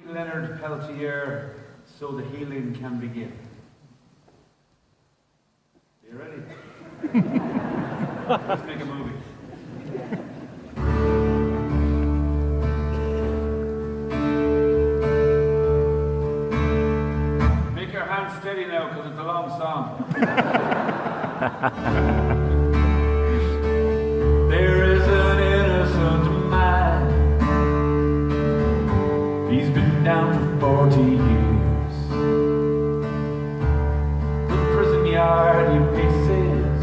Leonard Peltier, so the healing can begin. Are you ready? Let's make a movie. Make your hands steady now, because it's a long song. There is an innocent man. He's been down for 40 years. The prison yard he paces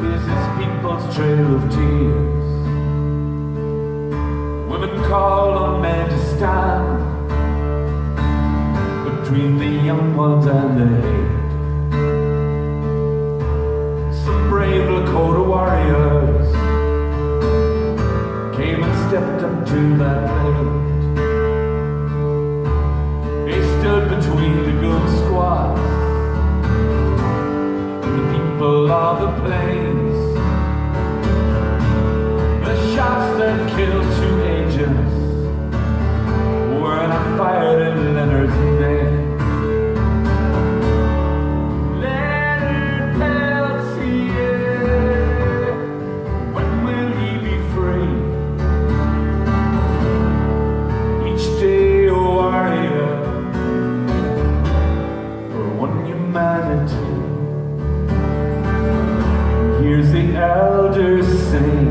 is his people's trail of tears. Women call on men to stand between the young ones and the hate. Some brave Lakota warriors came and stepped up to that plate. They stood between the goon squads and the people of the plains. The shots that killed 2 agents were not fired in Leonard's name. Hears the elders sing,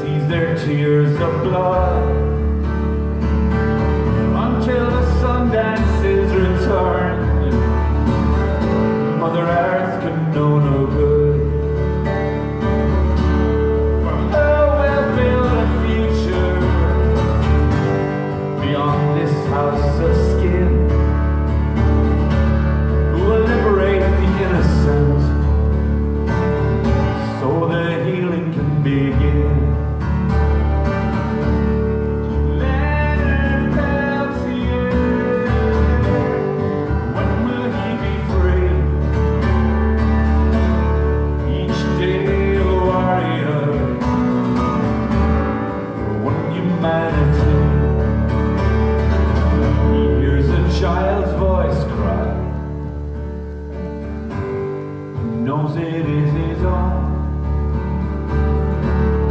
sees their tears of blood, until the sun dances return. Mother Earth can know no good. For her we'll build a future beyond this house of skin. Liberate the innocent, so the healing can begin. Leonard Peltier, when will he be free? Each day a warrior for one humanity. He hears a child's voice cry, knows it is his own,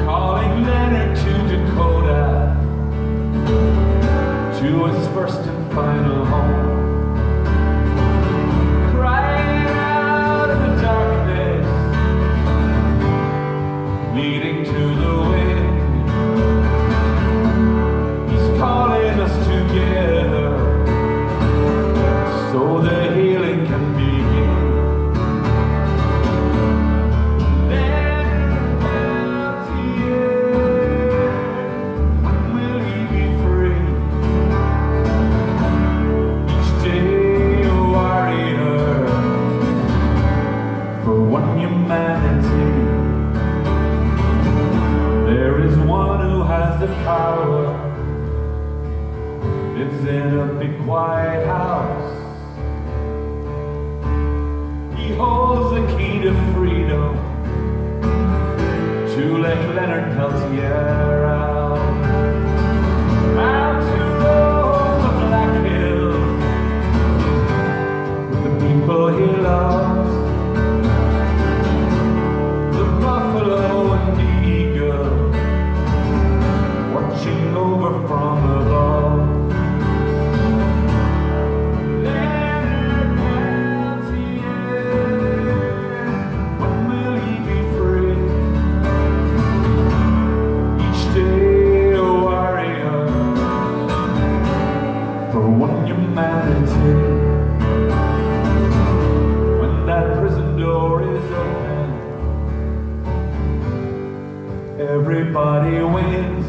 calling Leonard to Dakota, to his first and final home. Crying out in the darkness, leading to the wind. He's calling us together, so the healing can begin. The power lives in a big white house. He holds the key to freedom, to let Leonard Peltier out. Out to roam the Black Hills with the people he loves, the buffalo and the eagle, watching over from above. Leonard Peltier, when will he be free? Each day a warrior for one humanity. When that prison door is open, everybody wins.